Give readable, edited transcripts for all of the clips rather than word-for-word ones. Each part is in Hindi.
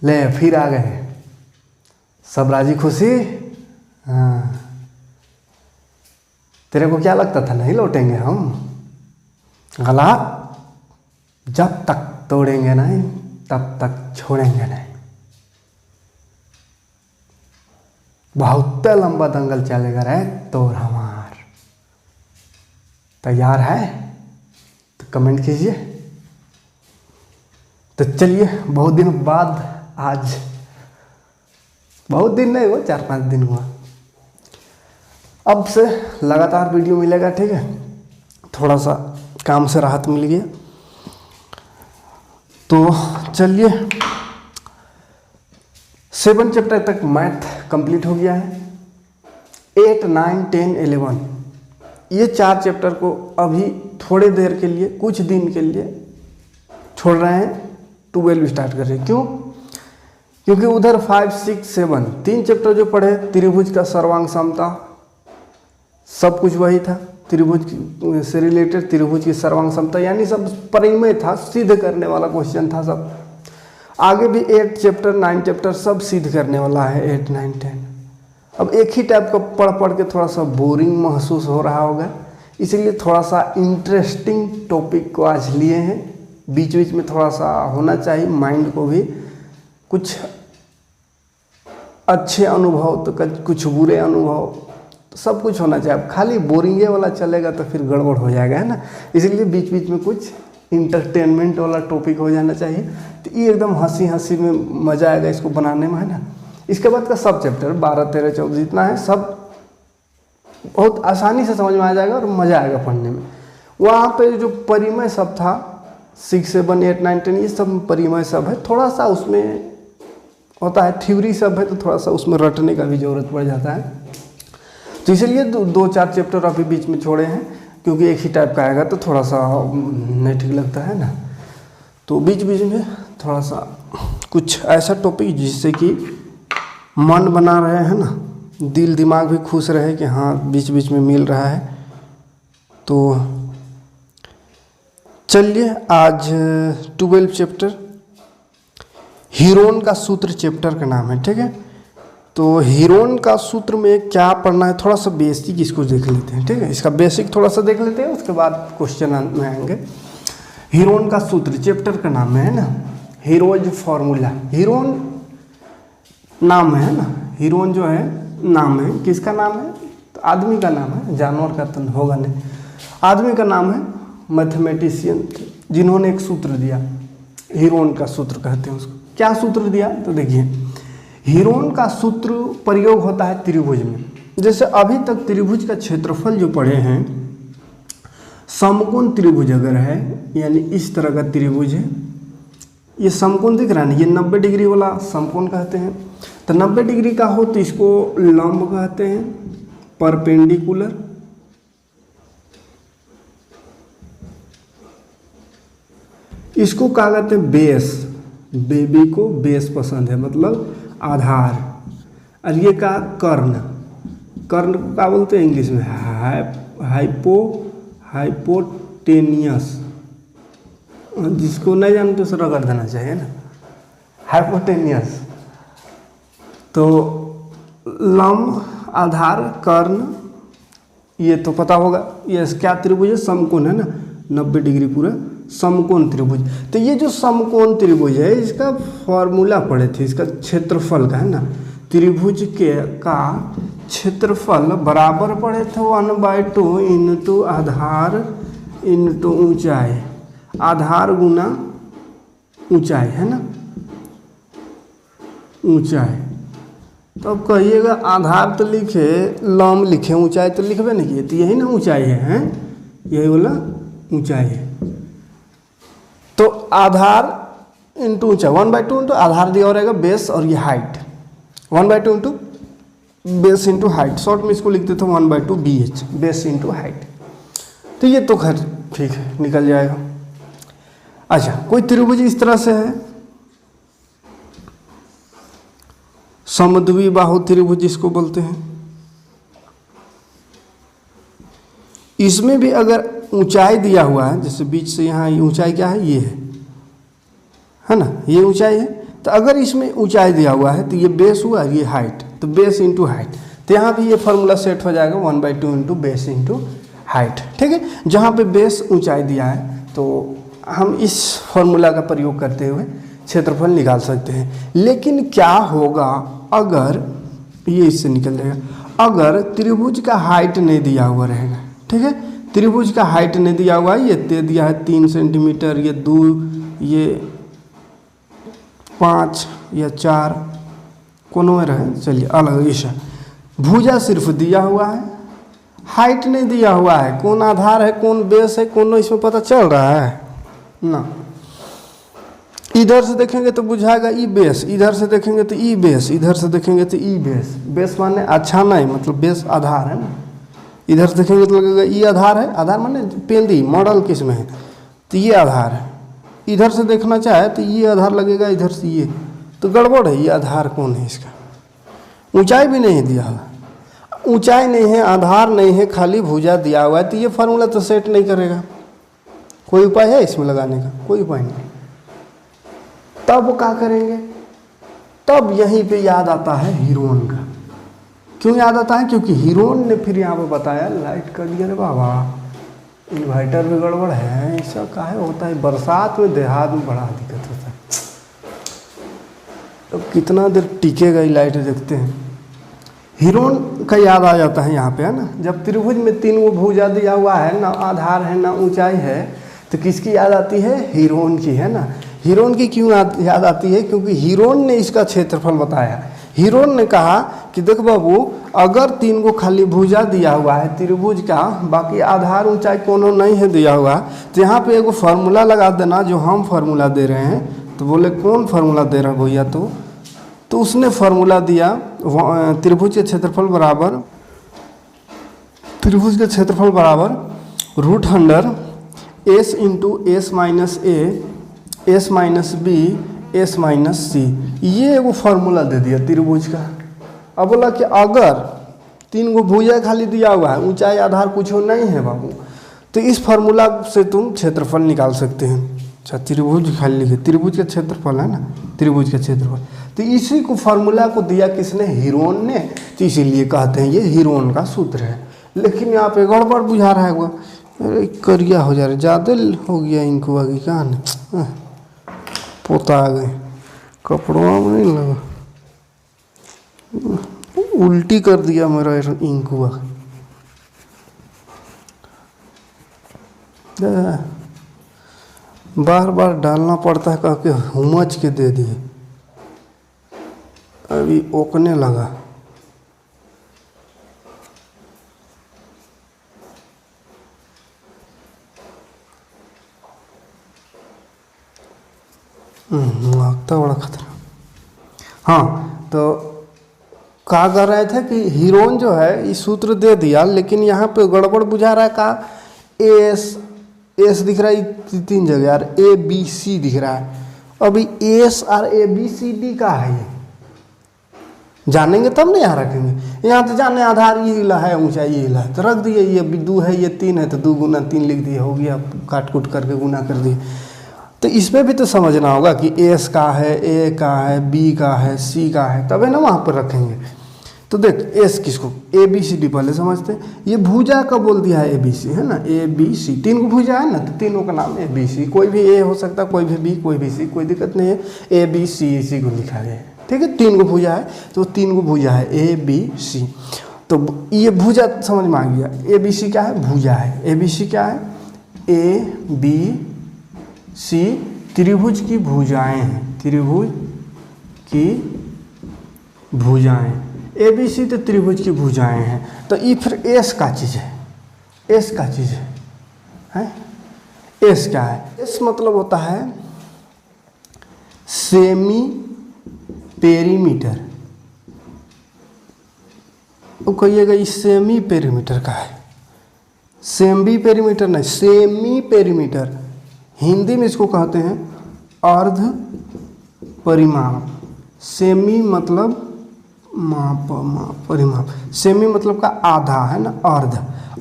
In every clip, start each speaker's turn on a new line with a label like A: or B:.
A: ले फिर आ गए सब राजी खुशी। हाँ, तेरे को क्या लगता था नहीं लौटेंगे हम? गलत। जब तक तोड़ेंगे नहीं तब तक छोड़ेंगे नहीं। बहुत लंबा दंगल चलेगा रे तोर हमार। तैयार है तो कमेंट कीजिए। तो चलिए, बहुत दिन बाद आज, बहुत दिन नहीं हुआ, 4-5 दिन हुआ, अब से लगातार वीडियो मिलेगा। ठीक है, थोड़ा सा काम से राहत मिल गया। तो चलिए, 7 चैप्टर तक मैथ कंप्लीट हो गया है। 8, 9, 10, 11 ये 4 चैप्टर को अभी थोड़े देर के लिए, कुछ दिन के लिए छोड़ रहे हैं, 12 स्टार्ट कर रहे हैं। क्यों? क्योंकि उधर 5, 6, 7 3 चैप्टर जो पढ़े, त्रिभुज का सर्वांग समता, सब कुछ वही था। त्रिभुज से रिलेटेड त्रिभुज की सर्वांग समता, यानी सब परिमेय था, सिद्ध करने वाला क्वेश्चन था सब। आगे भी 8 चैप्टर 9 चैप्टर सब सिद्ध करने वाला है, 8, 9, 10। अब एक ही टाइप का पढ़ के थोड़ा सा बोरिंग महसूस हो रहा होगा, इसलिए थोड़ा सा इंटरेस्टिंग टॉपिक को आज लिए हैं। बीच बीच में थोड़ा सा होना चाहिए माइंड को भी, कुछ अच्छे अनुभव तो कुछ बुरे अनुभव, तो सब कुछ होना चाहिए। अब खाली बोरिंगे वाला चलेगा तो फिर गड़बड़ हो जाएगा, है ना। इसलिए बीच बीच में कुछ इंटरटेनमेंट वाला टॉपिक हो जाना चाहिए। तो ये एकदम हंसी हंसी में मज़ा आएगा इसको बनाने में, है ना। इसके बाद का सब चैप्टर 12, 13, 14 जितना है सब बहुत आसानी से समझ में आ जाएगा और मज़ा आएगा पढ़ने में। वहाँ पे जो परिमय सब था 6, 7, 8, 9, 10 ये सब परिमय सब है, थोड़ा सा उसमें होता है, थ्योरी सब है, तो थोड़ा सा उसमें रटने का भी ज़रूरत पड़ जाता है। तो इसलिए 2-4 चैप्टर अभी बीच में छोड़े हैं, क्योंकि एक ही टाइप का आएगा तो थोड़ा सा नहीं ठीक लगता है ना। तो बीच बीच में थोड़ा सा कुछ ऐसा टॉपिक जिससे कि मन बना रहे, है ना, दिल दिमाग भी खुश रहे कि हाँ बीच बीच में मिल रहा है। तो चलिए, आज 12 चैप्टर हीरोन का सूत्र चैप्टर का नाम है। ठीक है, तो हीरोन का सूत्र में क्या पढ़ना है, थोड़ा सा बेसिक इसको देख लेते हैं। ठीक है, इसका बेसिक थोड़ा सा देख लेते हैं, उसके बाद क्वेश्चन में आएंगे। हीरोन का सूत्र चैप्टर का नाम है ना, हीरोज फॉर्मूला। हीरोन नाम है ना, हीरोन जो है नाम है, किसका नाम है? तो आदमी का नाम है, जानवर का तो होगा नहीं, आदमी का नाम है। मैथमेटिशियन जिन्होंने एक सूत्र दिया, हीरोन का सूत्र कहते हैं उसको। क्या सूत्र दिया? तो देखिए, हीरोन का सूत्र प्रयोग होता है त्रिभुज में। जैसे अभी तक त्रिभुज का क्षेत्रफल जो पढ़े हैं, समकोण त्रिभुज अगर है, यानी इस तरह का त्रिभुज है, ये समकोण दिख रहा है ना, ये 90 डिग्री वाला समकोण कहते हैं। तो 90 डिग्री का हो तो इसको लंब कहते हैं, परपेंडिकुलर। इसको क्या कहते हैं? बेस। बेबी को बेस पसंद है, मतलब आधार। और ये का कर्ण, कर्ण को क्या बोलते हैं इंग्लिश में? हाइपोटेनियस। जिसको नहीं जानते उसे रगड़ देना चाहिए ना, हाइपोटेनियस। तो लंब, आधार, कर्ण, ये तो पता होगा। ये क्या त्रिभुज है? समकोण है ना, 90 डिग्री पूरा समकोण त्रिभुज। तो ये जो समकोण त्रिभुज है, इसका फॉर्मूला पढ़े थे, इसका क्षेत्रफल का, है ना। त्रिभुज के का क्षेत्रफल बराबर पढ़े थे 1/2 इंटू आधार इंटू ऊंचाई, आधार गुना ऊंचाई, है ना, ऊंचाई। तो अब कहिएगा आधार तो लिखे, लंब लिखे, ऊंचाई तो लिखबे नहीं किए, तो यही ना ऊंचाई है, यही वाला ऊंचाई है। तो आधार इंटू ऊंचाई, 1/2 इंटू आधार दिया रहेगा बेस, और ये height 1/2 into base into height. Short में इसको लिख देते हैं 1/2 BH, बेस इंटू हाइट। तो ये तो खैर ठीक है, निकल जाएगा। अच्छा, कोई त्रिभुज इस तरह से है, समद्विबाहु त्रिभुज जिसको बोलते हैं। इसमें भी अगर ऊंचाई दिया हुआ है, जैसे बीच से यहाँ ऊंचाई क्या है, ये है ना, ये ऊंचाई है। तो अगर इसमें ऊंचाई दिया हुआ है तो ये बेस हुआ, ये हाइट, तो बेस इंटू हाइट, तो यहाँ भी ये फार्मूला सेट हो जाएगा 1/2 इंटू बेस इंटू हाइट। ठीक है, जहाँ पे बेस ऊंचाई दिया है तो हम इस फार्मूला का प्रयोग करते हुए क्षेत्रफल निकाल सकते हैं। लेकिन क्या होगा अगर ये इससे निकल जाएगा, अगर त्रिभुज का हाइट नहीं दिया हुआ रहेगा। ठीक है, त्रिभुज का हाइट नहीं दिया हुआ है, ये दे दिया है 3 सेंटीमीटर, ये 2, ये 5 या 4 कोनो में रहे, चलिए अलग ऐसा। भुजा सिर्फ दिया हुआ है, हाइट नहीं दिया हुआ है, कौन आधार है कौन बेस है कौन इसमें पता चल रहा है ना। इधर से देखेंगे तो बुझाएगा ई बेस, इधर से देखेंगे तो ई बेस, इधर से देखेंगे तो ई बेस। बेस माने अच्छा नहीं, मतलब बेस आधार है ना। इधर से देखेंगे तो लगेगा ई आधार है, आधार माने पेंदी मॉडल किस में है, तो ये आधार है। इधर से देखना चाहे तो ये आधार लगेगा, इधर से ये, तो गड़बड़ है। ये आधार कौन है इसका, ऊंचाई भी नहीं दिया हुआ, ऊंचाई नहीं है, आधार नहीं है, खाली भुजा दिया हुआ है, तो ये फार्मूला तो सेट नहीं करेगा। कोई उपाय है इसमें लगाने का? कोई उपाय नहीं। तब वो क्या करेंगे, तब यहीं पे याद आता है हीरोन का। क्यों याद आता है? क्योंकि हीरोन ने फिर यहाँ पे बताया लाइट कर दिया रे बाबा, इन्वर्टर भी गड़बड़ है, ऐसा काहे होता है, बरसात में देहात में बड़ा दिक्कत होता है। तो कितना देर टिकेगा ये लाइट, देखते हैं। हीरोन का याद आ जाता है यहाँ पे, है ना। जब त्रिभुज में 3 वो भुजा दिया हुआ है, ना आधार है ना ऊंचाई है, तो किसकी याद आती है? हीरोन की, है ना। हीरोन की क्यों याद आती है? क्योंकि हीरोन ने इसका क्षेत्रफल बताया। हीरोन ने कहा कि देख बाबू, अगर 3 को खाली भुजा दिया हुआ है त्रिभुज का, बाकी आधार ऊंचाई कोनो नहीं है दिया हुआ, तो यहाँ पे एगो फार्मूला लगा देना जो हम फार्मूला दे रहे हैं। तो बोले कौन फार्मूला दे रहा भैया? तो उसने फार्मूला दिया त्रिभुज के क्षेत्रफल बराबर, त्रिभुज के क्षेत्रफल बराबर √under s into S minus A S minus B S minus C. ये एगो फार्मूला दे दिया त्रिभुज का। अब बोला कि अगर 3 गो भुजा खाली दिया हुआ है, ऊंचाई आधार कुछ नहीं है बाबू, तो इस फार्मूला से तुम क्षेत्रफल निकाल सकते हैं। अच्छा, त्रिभुज खाली लिखे, त्रिभुज का क्षेत्रफल है ना, त्रिभुज का क्षेत्रफल। तो इसी को फार्मूला को दिया किसने? हीरोन ने। तो इसीलिए कहते हैं ये हीरोन का सूत्र है। लेकिन यहाँ पे गड़बड़ बुझा रहा है वो, अरे करिया हो जा रहा है, ज़्यादा हो गया इनको आगे, कहाँ नहीं पोता आ गए, कपड़ों में नहीं लगा, उल्टी कर दिया मेरा इंक हुआ। बार बार डालना पड़ता है, कह के हुमच के दे दिए, अभी ओकने लगा। लगता बड़ा खतरा। हाँ, तो कहा कर रहे थे कि हीरोन जो है इस सूत्र दे दिया, लेकिन यहाँ पे गड़बड़ बुझा रहा है। का एस दिख रहा है 3 जगह यार, ए बी सी दिख रहा है। अभी एस और ए बी सी डी का है, ये जानेंगे तब ना यहाँ रखेंगे। यहाँ तो जाने आधार ये हिला है, ऊंचाई ये हिला है, तो रख दिए। ये 2 है, ये 3 है, तो 2 गुना 3 लिख दिए, हो गया, काट कूट करके गुना कर दिए। तो इसमें भी तो समझना होगा कि एस का है, ए का है, बी का है, सी का है, तब है ना वहाँ पर रखेंगे। तो देख एस किसको, ए बी सी डी पहले समझते हैं। ये भुजा का बोल दिया है ए बी सी, है ना, ए बी सी 3 को भुजा है ना, तो तीनों का नाम ए बी सी। कोई भी ए हो सकता है, कोई भी बी, कोई भी सी, कोई दिक्कत नहीं है। ए बी सी इसी को लिखा गया है, ठीक है। 3 को भुजा है तो 3 को भुजा है ए बी सी। तो ये भुजा समझ में आ गया। ए बी सी क्या है? भुजा है। ए बी सी क्या है? ए बी सी त्रिभुज की भुजाएं हैं, त्रिभुज की भुजाएं। ए बी सी तो त्रिभुज की भुजाएं हैं। तो ये फिर एस का चीज़ है, एस का चीज़ है। एस क्या है? एस मतलब होता है सेमी पेरीमीटर। वो कहिएगा ये सेमी पेरीमीटर का है, सेमी पेरीमीटर नहीं, सेमी पेरीमीटर। हिंदी में इसको कहते हैं अर्ध परिमाप। सेमी मतलब माप, परिमाप। सेमी मतलब का आधा, है ना,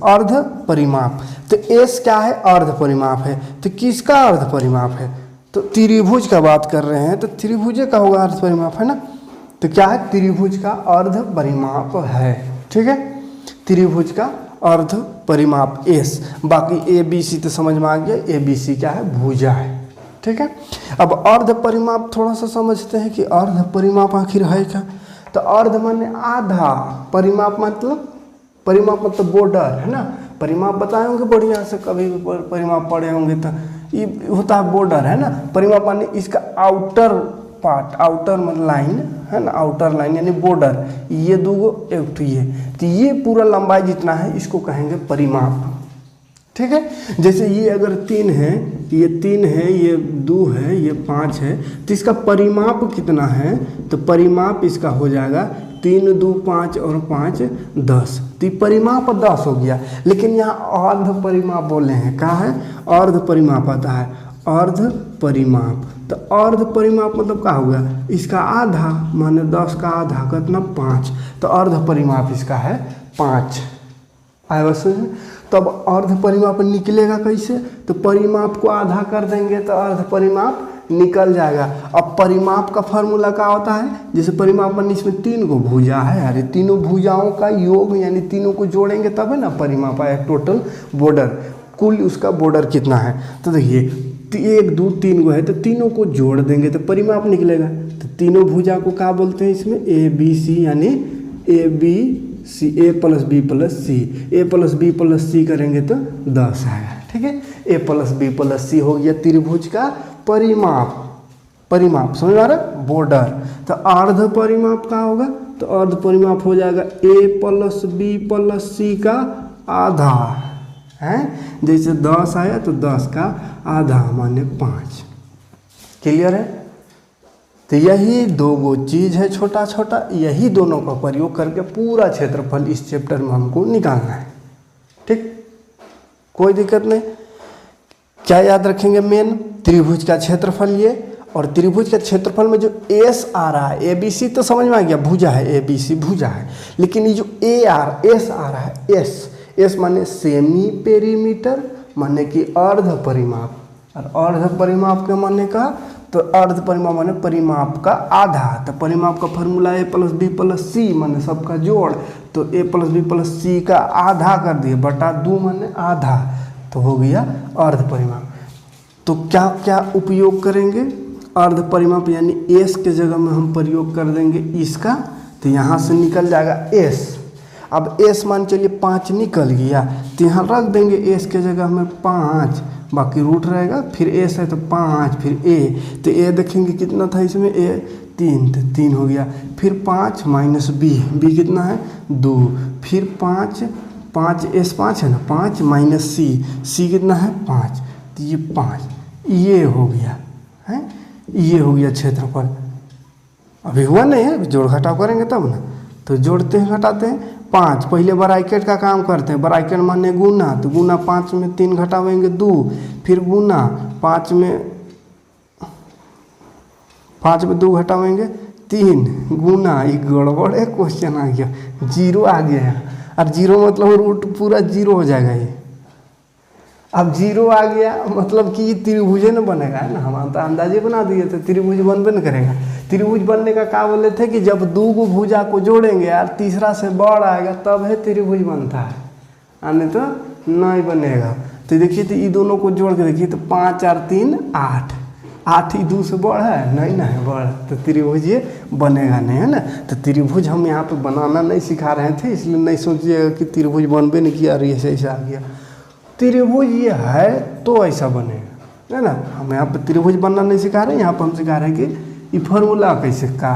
A: अर्ध परिमाप। तो एस क्या है? अर्ध परिमाप है। तो किसका अर्ध परिमाप है? तो त्रिभुज का बात कर रहे हैं तो त्रिभुज का होगा अर्ध परिमाप, है ना। तो क्या है, त्रिभुज का अर्ध परिमाप है, ठीक है। त्रिभुज का अर्ध परिमाप एस, बाकी ए बी सी तो समझ में आ गया, ए बी सी क्या है, भुजा है, ठीक है। अब अर्ध परिमाप थोड़ा सा समझते हैं कि अर्ध परिमाप आखिर है क्या। तो अर्ध माने आधा, परिमाप मतलब बॉर्डर, है ना। परिमाप बताए होंगे बढ़िया से, कभी भी परिमाप पढ़े होंगे तो ये होता है बॉर्डर, है ना। परिमाप माने इसका आउटर पार्ट, आउटर मतलब लाइन, है ना, आउटर लाइन यानी बॉर्डर, ये दूगो एक तो ये, तो ये पूरा लंबाई जितना है इसको कहेंगे परिमाप, ठीक है। जैसे ये अगर 3 है, ये 3 है, ये 2 है, ये 5 है, तो इसका परिमाप कितना है, तो परिमाप इसका हो जाएगा 3 2 5 और 5 10, तो परिमाप 10 हो गया। लेकिन यहाँ अर्ध परिमाप बोले हैं, क्या है, अर्ध परिमाप आता है, अर्ध परिमाप। तो अर्ध परिमाप मतलब क्या होगा, इसका आधा, माने 10 का आधा कितना, 5, तो अर्ध परिमाप इसका है 5। आए बस। तो अब अर्ध परिमाप निकलेगा कैसे, तो परिमाप को आधा कर देंगे तो अर्ध परिमाप निकल जाएगा। अब परिमाप का फॉर्मूला क्या होता है, जैसे परिमाप में इसमें 3 को भुजा है, अरे तीनों भुजाओं का योग यानी तीनों को जोड़ेंगे तब है ना परिमाप आया, टोटल बॉर्डर, कुल उसका बॉर्डर कितना है। तो देखिए 1 2 3 को है, तो तीनों को जोड़ देंगे तो परिमाप निकलेगा। तो तीनों भुजा को क्या बोलते हैं इसमें, ए बी सी, यानी A B C, A plus B plus C, A plus B plus C करेंगे तो 10 आएगा, ठीक है। A plus B plus C हो गया त्रिभुज का परिमाप, परिमाप समझ में आ रहा है, बॉर्डर। तो अर्ध परिमाप का होगा, तो अर्ध परिमाप हो जाएगा ए प्लस बी प्लस सी का आधा, है। जैसे 10 आया तो 10 का आधा माने 5, क्लियर है। तो यही दो चीज़ है छोटा छोटा, यही दोनों का प्रयोग करके पूरा क्षेत्रफल इस चैप्टर में हमको निकालना है, ठीक, कोई दिक्कत नहीं। क्या याद रखेंगे, मेन त्रिभुज का क्षेत्रफल ये, और त्रिभुज के क्षेत्रफल में जो एस आ रहा है, ए बी सी तो समझ में आ गया, भुजा है, ए बी सी भुजा है, लेकिन ये जो एस आ रहा है, एस माने सेमी पेरीमीटर, माने कि अर्ध परिमाप, और अर्ध परिमाप के माने का, तो अर्ध परिमाप माने परिमाप का आधा। तो परिमाप का फॉर्मूला ए प्लस बी प्लस सी माने सबका जोड़, तो ए प्लस बी प्लस सी का आधा कर दिए बटा 2 माने आधा, तो हो गया अर्ध परिमाप। तो क्या क्या उपयोग करेंगे, अर्ध परिमाप यानी एस के जगह में हम प्रयोग कर देंगे इसका, तो यहाँ से निकल जाएगा एस। अब एस मान चलिए 5 निकल गया, तो यहाँ रख देंगे एस के जगह में 5, बाकी रूट रहेगा, फिर एस है तो 5, फिर ए, तो ए देखेंगे कितना था इसमें, ए 3, तो 3 हो गया, फिर 5 माइनस बी, बी कितना है 2, फिर 5 एस 5 है ना, 5 माइनस सी, सी कितना है 5, तो ये 5, ये हो गया है, ये हो गया क्षेत्रफल। अभी हुआ नहीं है, जोड़ घटाव करेंगे तब ना, तो जोड़ते हैं घटाते हैं। 5 पहले ब्रैकेट का काम करते हैं, ब्रैकेट माने गुना, तो गुना 5 में 3 घटावेंगे 2, फिर गुना 5 में 2 घटावेंगे 3, गुना, ये गड़बड़ है, क्वेश्चन आ गया, 0 आ गया, और 0 मतलब रूट पूरा 0 हो जाएगा ये। अब 0 आ गया मतलब कि त्रिभुज न बनेगा, है ना, हम तो अंदाजे बना दिए थे त्रिभुज बनबे न करेगा। त्रिभुज बनने का क्या बोले थे कि जब 2 भुजा को जोड़ेंगे यार, तीसरा से बड़ आएगा तब है त्रिभुज बनता है, नहीं तो नहीं बनेगा। तो देखिए, तो ये दोनों को जोड़ के देखिए, तो 5 और 3 8, 8 ही 2 से बड़ है, नहीं ना है बड़, तो त्रिभुज ये बनेगा नहीं, है ना। तो त्रिभुज हम यहाँ पे बनाना नहीं सिखा रहे थे, इसलिए नहीं सोचिएगा कि त्रिभुज बनबे नहीं किया और ऐसे ऐसा आ गया। त्रिभुज ये है तो ऐसा बनेगा, है ना। हम यहाँ पे त्रिभुज बनना नहीं सिखा रहे, यहाँ पर हम सिखा रहे हैं कि ये फॉर्मूला कैसे का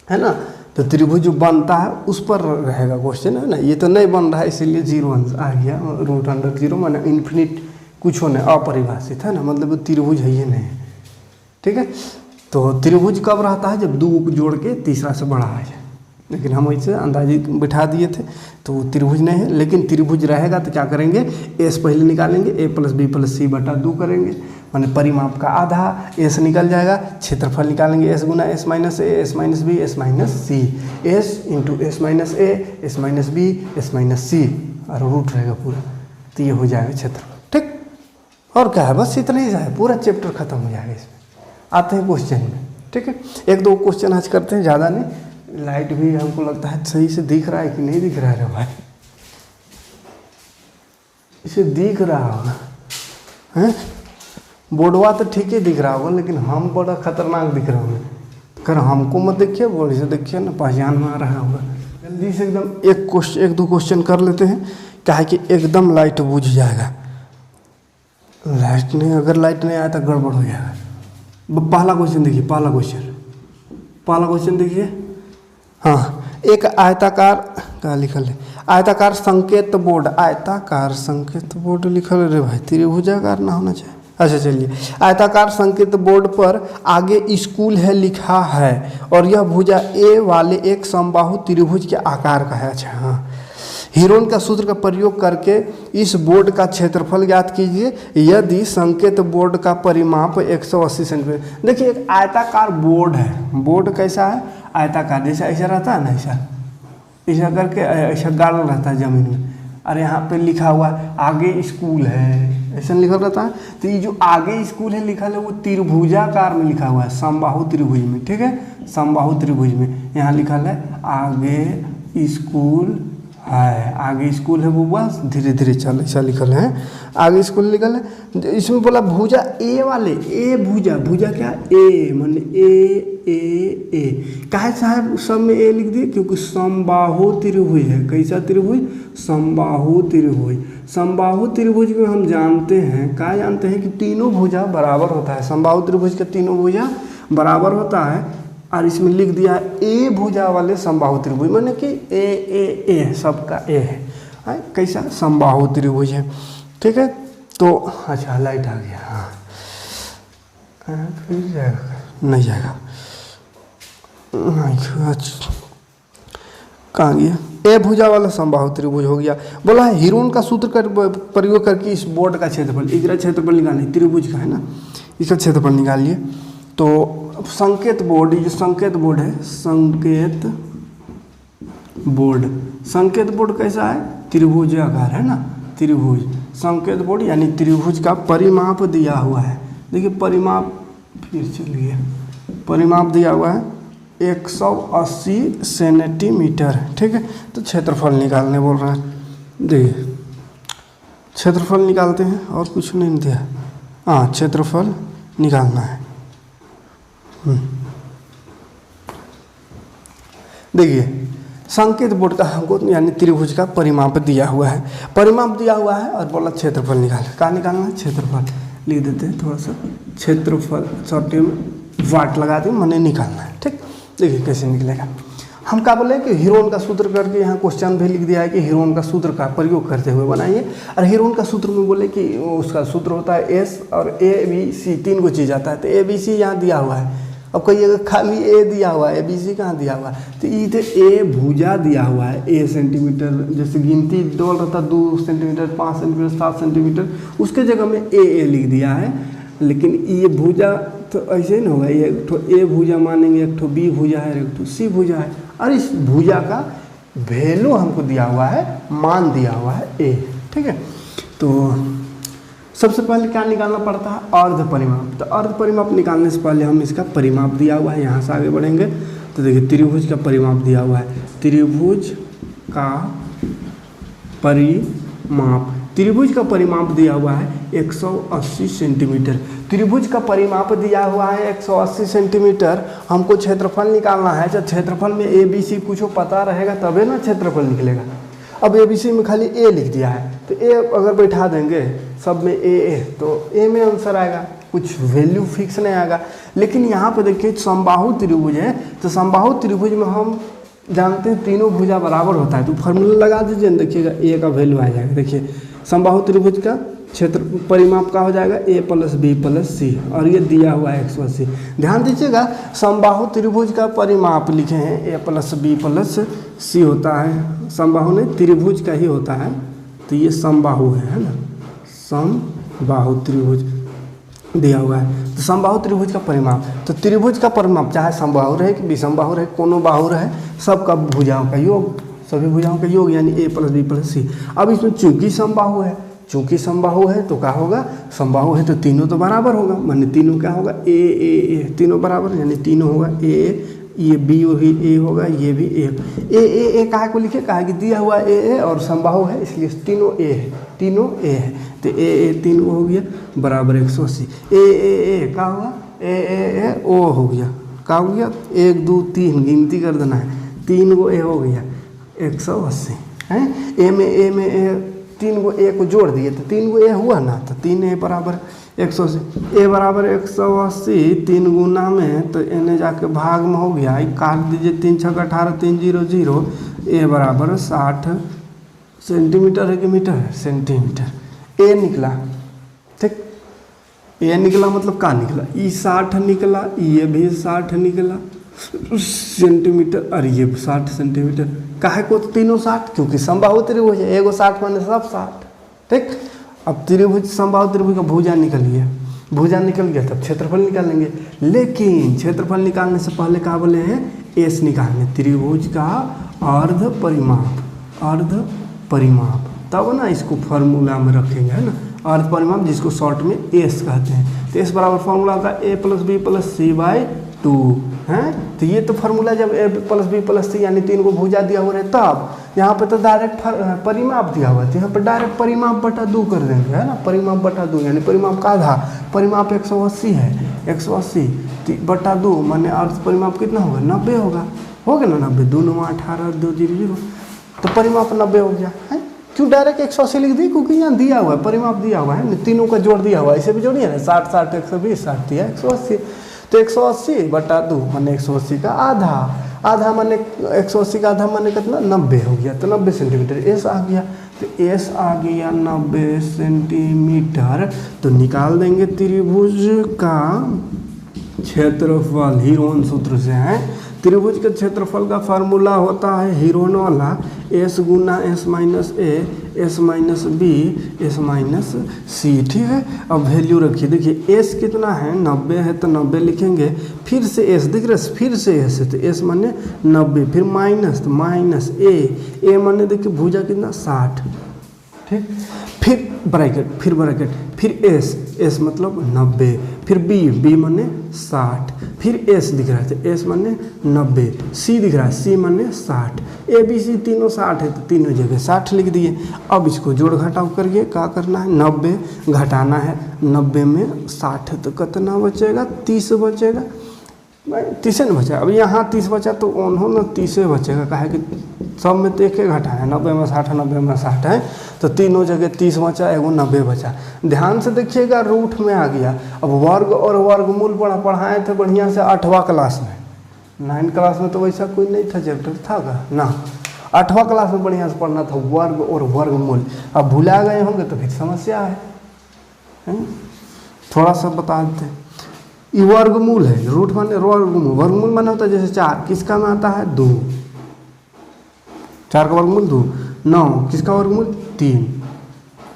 A: है ना। तो त्रिभुज जो बनता है उस पर रहेगा क्वेश्चन, है ना। ये तो नहीं बन रहा है, इसीलिए 0 आ गया, रूट अंडर 0 माने इन्फिनिट, कुछ होने अपरिभाषित, है ना, मतलब त्रिभुज है ये नहीं, ठीक है। तो त्रिभुज कब रहता है, जब 2 को जोड़ के तीसरा से बड़ा आ जाए, लेकिन हम ऐसे अंदाजे बिठा दिए थे, तो त्रिभुज नहीं है। लेकिन त्रिभुज रहेगा तो क्या करेंगे, एस पहले निकालेंगे, ए प्लस बी प्लस सी बटा 2 करेंगे, माने परिमाप का आधा, एस निकल जाएगा, क्षेत्रफल निकालेंगे, एस गुना S minus A, S minus B, S minus C, S into S minus A, S minus B, S minus C, और रूट रहेगा पूरा, तो ये हो जाएगा क्षेत्रफल, ठीक और क्या है, बस इतना ही है, पूरा चैप्टर खत्म हो जाएगा। इसमें आते हैं क्वेश्चन में, ठीक है। एक दो क्वेश्चन आज करते हैं, ज़्यादा नहीं। लाइट भी हमको लगता है सही से दिख रहा है कि नहीं दिख रहा है रे भाई, इसे दिख रहा होगा हैं, बोर्डवा तो ठीक ही दिख रहा होगा, लेकिन हम बड़ा खतरनाक दिख रहा हूँ। कर हमको मत देखिए, बोर्ड से देखिए ना, पहचान में आ रहा होगा। जल्दी से एकदम एक दो क्वेश्चन कर लेते हैं, क्या है कि एकदम लाइट बुझ जाएगा। लाइट नहीं, अगर लाइट नहीं आया तो गड़बड़ हो जाएगा। पहला क्वेश्चन देखिए, पहला क्वेश्चन देखिए। हाँ, एक आयताकार क्या लिखल है, आयताकार संकेत बोर्ड, आयताकार संकेत बोर्ड लिखल है रे भाई, त्रिभुजाकार ना होना चाहिए। अच्छा चलिए, आयताकार संकेत बोर्ड पर आगे स्कूल है लिखा है और यह भुजा ए वाले एक समबाहु त्रिभुज के आकार का है। अच्छा हाँ, हीरोन का सूत्र का प्रयोग करके इस बोर्ड का क्षेत्रफल ज्ञात कीजिए यदि संकेत बोर्ड का परिमाप 180 सेंटीमीटर। देखिए एक आयताकार बोर्ड है, बोर्ड कैसा है, आयताकार, जैसा ऐसा रहता है ना, ऐसा करके ऐसा गाड़ा रहता है जमीन में, और यहाँ पे लिखा हुआ है आगे स्कूल है, ऐसा लिखा रहता है। तो ये जो आगे स्कूल है लिखा है वो त्रिभुजाकार में लिखा हुआ है, समबाहु त्रिभुज में, ठीक है, समबाहु त्रिभुज में यहाँ लिखा है आगे स्कूल है, आगे स्कूल है, वो बस धीरे धीरे चल ऐसा लिखल है, आगे स्कूल लिखल है। इसमें बोला भुजा ए वाले, ए भुजा क्या, ए माने ए काहे साहब सब में ए लिख दिए, क्योंकि समबाहु त्रिभुज है। कैसा त्रिभुज, समबाहु त्रिभुज। समबाहु त्रिभुज में हम जानते हैं, क्या जानते हैं कि तीनों भुजा बराबर होता है, समबाहु त्रिभुज के तीनों भुजा बराबर होता है। और इसमें लिख दिया ए भुजा वाले समबाहु त्रिभुज, माने कि ए सबका ए है, कैसा, समबाहु त्रिभुज है, ठीक है। तो अच्छा लाइट आ गया, हाँ फिर जाएगा, नहीं जाएगा, अच्छा कहाँ गया, ए भुजा वाला समबाहु त्रिभुज हो गया। बोला है हीरोन का सूत्र का प्रयोग करके इस बोर्ड का क्षेत्रफल, इसका क्षेत्रफल निकालिए, त्रिभुज का है ना, इसका क्षेत्रफल निकालिए। तो संकेत बोर्ड, ये जो संकेत बोर्ड है, संकेत बोर्ड कैसा है, त्रिभुजाकार है ना, त्रिभुज। संकेत बोर्ड यानी त्रिभुज का परिमाप दिया हुआ है। देखिए परिमाप, फिर चलिए, परिमाप दिया हुआ है 180 सेंटीमीटर, ठीक है। तो क्षेत्रफल निकालने बोल रहा है, देखिए क्षेत्रफल निकालते हैं, और कुछ नहीं दिया, हाँ क्षेत्रफल निकालना है। देखिए संकेत बोर्ड का हमको यानी त्रिभुज का परिमाप दिया हुआ है, और बोला क्षेत्रफल निकाल, कहाँ निकालना है, क्षेत्रफल लिख देते हैं थोड़ा सा, क्षेत्रफल छोटे में वाट लगा दें, मैंने निकालना है, ठीक। देखिए कैसे निकलेगा, हम क्या बोले कि हीरोन का सूत्र करके यहाँ क्वेश्चन भी लिख दिया है कि हीरोन का सूत्र का प्रयोग करते हुए बनाइए। और हीरोन का सूत्र में बोले कि उसका सूत्र होता है एस और ए बी सी, तीन को चीज़ आता है। तो ए बी सी यहाँ दिया हुआ है, अब कहिएगा खाली ए दिया हुआ है, ए बी सी कहाँ दिया हुआ है, तो इधर ए भुजा दिया हुआ है, ए सेंटीमीटर, जैसे गिनती डोल रहता 2 सेंटीमीटर, 5 सेंटीमीटर, 7 सेंटीमीटर, उसके जगह में ए लिख दिया है। लेकिन ये भुजा तो ऐसे ही ना होगा, ये एक ठो ए भुजा मानेंगे, एक ठो बी भुजा है, एक ठो सी भुजा है, और इस भुजा का वैल्यू हमको दिया हुआ है, मान दिया हुआ है ए, ठीक है। तो सबसे पहले क्या निकालना पड़ता है, अर्ध परिमाप। तो अर्ध परिमाप निकालने से पहले हम इसका परिमाप दिया हुआ है, यहाँ से आगे बढ़ेंगे तो देखिए त्रिभुज का परिमाप दिया हुआ है, त्रिभुज का परिमाप, त्रिभुज का परिमाप दिया हुआ है 180 सेंटीमीटर। त्रिभुज का परिमाप दिया हुआ है 180 सेंटीमीटर, हमको क्षेत्रफल निकालना है। जब क्षेत्रफल में ए बी सी कुछ पता रहेगा तबे ना क्षेत्रफल निकलेगा। अब ए बी सी में खाली ए लिख दिया है, तो ए अगर बैठा देंगे सब में ए तो ए में आंसर आएगा, कुछ वैल्यू फिक्स नहीं आएगा। लेकिन यहाँ पे देखिए समबाहु त्रिभुज है, तो समबाहु त्रिभुज में हम जानते हैं तीनों भुजा बराबर होता है, तो फार्मूला लगा दीजिए, देखिएगा ए का वैल्यू आ जाएगा। देखिए समबाहु त्रिभुज का क्षेत्र परिमाप का हो जाएगा a + b + c, और ये दिया हुआ है 180। ध्यान दीजिएगा समबाहु त्रिभुज का परिमाप लिखे हैं a + b + c होता है, समबाहु नहीं त्रिभुज का ही होता है, तो ये समबाहु है ना, समबाहु त्रिभुज दिया हुआ है। तो समबाहु त्रिभुज का परिमाप, तो त्रिभुज का परिमाप चाहे समबाहु रहे कि विषमबाहु रहे, कोनो बाहु रहे, सबका भुजाओं का योग, सभी भुजाओं का योग यानी a + b + c। अब इसमें चूंकि समबाहु है चूंकि समबाहु है तो क्या होगा, समबाहु है तो तीनों तो बराबर होगा, माने तीनों क्या होगा ए तीनों बराबर, यानी तीनों होगा ए, ये बी वही ए होगा, ये भी ए काहे को लिखे, काहे कि दिया हुआ ए और समबाहु है इसलिए तीनों ए है, तीनों ए है, तो ए तीनों हो गया बराबर 180। ए क्या हुआ ए ओ हो गया, क्या हो गया 1 2 3 गिनती कर देना है, 3 गो ए हो गया 180 है। ए में ए 3 गो ए को जोड़ दिए तो 3 गो ए हुआ ना, तो 3 ए बराबर 180, ए बराबर 180 3 गुना में तो एने जाके भाग में हो गया, काट दीजिए 3 छक 18 3 0 0, ए बराबर 60 सेंटीमीटर है कि मीटर है, सेंटीमीटर ए निकला। ठीक, ए निकला मतलब का निकला, ई 60 निकला, ये भी 60 निकला सेंटीमीटर, और ये 60 सेंटीमीटर। काहे को तीनों 60, क्योंकि समबाहु त्रिभुज है, एगो 60 माने सब 60। ठीक, अब त्रिभुज समबाहु त्रिभुज का भुजा निकल गया, भुजा निकल गया तब क्षेत्रफल निकालेंगे, लेकिन क्षेत्रफल निकालने से पहले क्या बोले हैं, एस निकालने, त्रिभुज का अर्ध परिमाप, अर्ध परिमाप, तब ना इसको फॉर्मूला में रखेंगे, है ना, अर्ध परिमाप जिसको शॉर्ट में एस कहते हैं। तो एस बराबर फॉर्मूला होता है a + b + c/2 है। तो ये तो फार्मूला जब a + b + c यानी 3 को भुजा दिया हुआ है, तब यहाँ पे तो डायरेक्ट परिमाप दिया हुआ है, तो यहाँ पे डायरेक्ट परिमाप बटा 2 कर देंगे, है ना, परिमाप बटा 2 यानी परिमाप का आधा, परिमाप 180 है, 180 बटा 2 माने अर्ध परिमाप कितना होगा 90 होगा, हो गया ना 90, 2 9 18 2 0 0, तो परिमाप 90 हो गया है। क्यों डायरेक्ट 180 लिख दी, क्योंकि यहाँ दिया हुआ है, परिमाप दिया हुआ है, तीनों का जोड़ दिया हुआ है, इसे भी जोड़िए ना, 60 60 120 60 दिया 180, तो 180 बटा 2 माने 180 का आधा, आधा माने 180 का आधा माने कितना 90 हो गया, तो 90 सेंटीमीटर एस आ गया, तो एस आ गया 90 सेंटीमीटर। तो निकाल देंगे त्रिभुज का क्षेत्रफल हीरोन सूत्र से है। त्रिभुज के क्षेत्रफल का फार्मूला होता है हीरोन वाला, एस गुना S minus A, S minus B, S minus C. ठीक है, अब वैल्यू रखिए, देखिए एस कितना है 90 है, तो 90 लिखेंगे, फिर से एस दिख रहा है, फिर से एस है, तो एस माने 90, फिर माइनस, तो माइनस ए माने देखिए भुजा कितना 60। ठीक, फिर ब्रैकेट, फिर ब्रैकेट, फिर एस मतलब 90, फिर बी माने 60, फिर एस दिख रहा है, तो एस माने 90, सी दिख रहा है, सी माने 60, ए बी सी तीनों 60 है, तो तीनों जगह 60 लिख दिए। अब इसको जोड़ घटाव करिए, क्या करना है 90 घटाना है, 90 में 60 तो कितना बचेगा 30 बचेगा, 30 न बचा, अब यहाँ 30 बचा तो उन्होंने 30 बचेगा, काहे कि सब में तो एक घटा है, 90 में 60 90 में 60 है, तो तीनों जगह 30 बचा, एगो 90 बचा। ध्यान से देखिएगा रूट में आ गया। अब वर्ग और वर्गमूल पढ़ाए थे बढ़िया से 8वां क्लास में, 9 क्लास में तो वैसा कोई नहीं था चैप्टर था ना, 8वां क्लास में बढ़िया से पढ़ना था वर्ग और वर्गमूल। अब भुला गए होंगे तो फिर समस्या है। थोड़ा सा बता देते हैं, ये वर्गमूल है, रूट माने वर्गमूल, वर्गमूल माने होता है जैसे 4 किसका में आता है 2, 4 का वर्गमूल 2, 9 किसका वर्गमूल 3।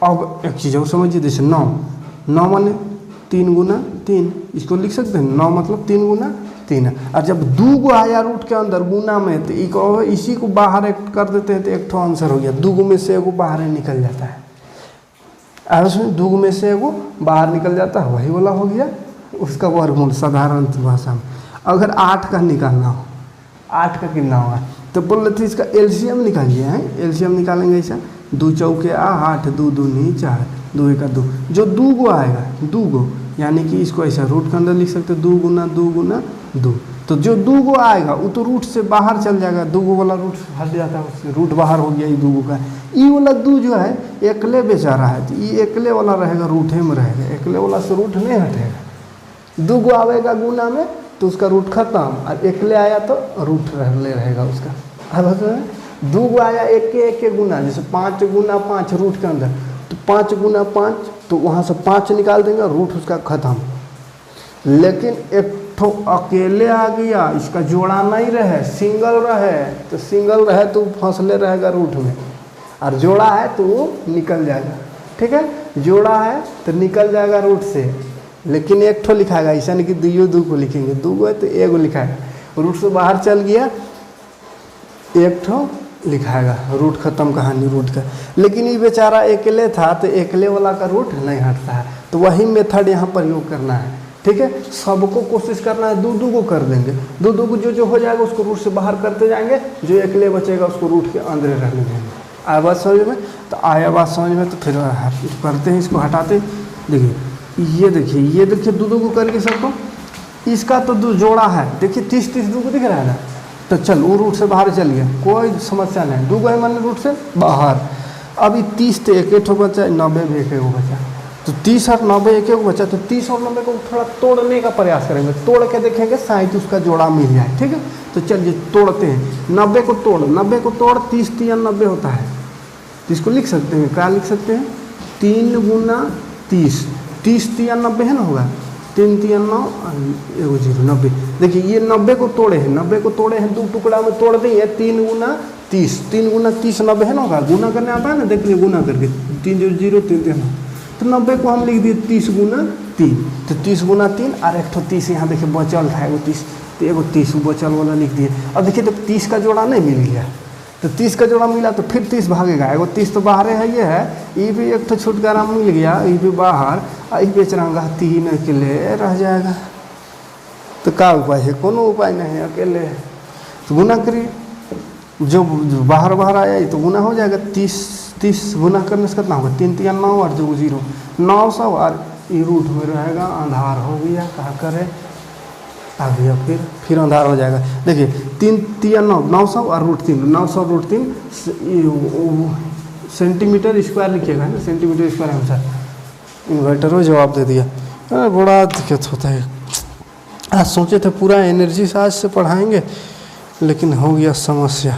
A: अब एक चीज़ और समझिए, जैसे 9 माने 3 गुना 3, इसको लिख सकते हैं 9 मतलब 3 गुना 3 है। और जब 2 गो आया रूट के अंदर गुना में, तो इसी को बाहर एक कर देते हैं, तो एक ठो आंसर हो गया, 2 में से एगो बाहर निकल जाता है, और उसमें 2 में से एगो बाहर निकल जाता है, वही वाला हो गया उसका वर्गमूल साधारण भाषा में। अगर 8 का निकालना हो, 8 का कितना होगा, तो बोल रहे थे इसका एलसीएम निकालिए हैं, एलसीएम निकालेंगे ऐसा, 2 चौके 8, 2 दूनी 4, 2 एक 2, जो 2 गो आएगा 2 गो, यानी कि इसको ऐसा रूट के अंदर लिख सकते 2 गुना 2 गुना 2, तो जो 2 गो आएगा वो तो रूट से बाहर चल जाएगा, 2 गो वाला रूट हट जाता है, उससे रूट बाहर हो गया, ये 2 गो का। ये वाला 2 जो है एकले बेचा रहा है, तो ये एकले वाला रहेगा, रूठे में रहेगा, एकले वाला से रूट नहीं हटेगा। 2 गो आवेगा गुना में तो उसका रूट खत्म, और एकले आया तो रूट रहेगा उसका। अब 2 गो आया एक गुना, जैसे 5 गुना 5 रूट के अंदर, तो 5 गुना 5, तो वहाँ से 5 निकाल देंगे, रूट उसका खत्म। लेकिन एक ठो अकेले आ गया, इसका जोड़ा नहीं रहे, सिंगल रहे, तो सिंगल रहे तो फंसले रहेगा रूट में, और जोड़ा है तो वो निकल जाएगा। ठीक है, जोड़ा है तो निकल जाएगा रूट से, लेकिन एक ठो लिखाएगा, ऐसा नहीं कि 2 को लिखेंगे, 2 गो है तो 1 गो लिखाएगा, रूट से बाहर चल गया, एक ठो लिखाएगा, रूट खत्म कहानी रूट का। लेकिन ये बेचारा अकेले था तो अकेले वाला का रूट नहीं हटता है, तो वही मेथड यहाँ प्रयोग करना है। ठीक है, सबको कोशिश करना है, दो को कर देंगे, दो को जो हो जाएगा उसको रूट से बाहर करते जाएंगे, जो अकेले बचेगा उसको रूट के अंदर रहने देंगे। आया बात समझ में? तो आया बात समझ में, तो फिर करते हैं, इसको हटाते। देखिए ये देखिए दो को करके सबको, इसका तो दो जोड़ा है, देखिए 30 दो को दिख रहा है ना, तो चल वो रूट से बाहर चल गया, कोई समस्या नहीं, दो है मैंने रूट से बाहर। अभी 30 तो एक बचा, 90 भी एक बचा, तो 30 और 90 एक बचा, तो 30 और 90 को थोड़ा तोड़ने का प्रयास करेंगे, तोड़ के देखेंगे शायद उसका जोड़ा मिल जाए। ठीक है, तो चलिए तोड़ते हैं। 90 को तोड़ 30 या 90 होता है, तो इसको लिख सकते हैं, क्या लिख सकते हैं, 3 गुना 30, 30 या 90 है ना, होगा 3 3 9 1 0 90। देखिए ये 90 को तोड़े हैं, दो टुकड़ा में तोड़ दिए, 3 गुना 30 90 है ना, होगा गुना करने आता है ना, देख लीजिए गुना करके 3 0 3 3, तो 90 को हम लिख दिए 30 गुना 3, तो 30 गुना 3 और एक 30 यहाँ देखिए बचल था, एगो 30, तो एगो 30 बचल वाला लिख दिए। अब देखिए तो 30 का जोड़ा नहीं मिल गया, तो 30 का जोड़ा मिला तो फिर 30 भागेगा, एगो 30 तो बाहर है, ये है, ये भी एक तो छुटकारा मिल गया, ये भी बाहर, ये बेचरंगा 3 अकेले रह जाएगा। तो क्या उपाय है? कोनो उपाय नहीं है, अकेले है, तो गुना करिए, जो बाहर आया ये तो गुना हो जाएगा, 30 गुना करने से कितना होगा, 3 3 9 और 2 0 900, और ये रूट में रहेगा, अंधार हो गया, क्या करे, आ गया, फिर अंधार हो जाएगा। देखिए 3 3 9 900 और रूट 3, 900 रूट 3 सेंटीमीटर स्क्वायर लिखिएगा ना, सेंटीमीटर स्क्वायर अनुसार। इन्वर्टर में जवाब दे दिया, बड़ा दिक्कत होता है। आज सोचे थे पूरा एनर्जी से आज से पढ़ाएंगे, लेकिन हो गया समस्या,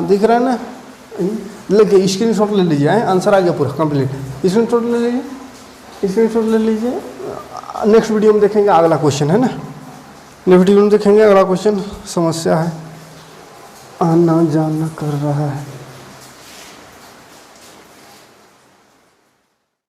A: दिख रहा है ना। लेकिन स्क्रीनशॉट ले लीजिए, आंसर आ गया पूरा कंप्लीट, स्क्रीनशॉट ले लीजिए। नेक्स्ट वीडियो में देखेंगे अगला क्वेश्चन, है ना, नेक्स्ट वीडियो में देखेंगे अगला क्वेश्चन। समस्या है, आना जाना कर रहा है।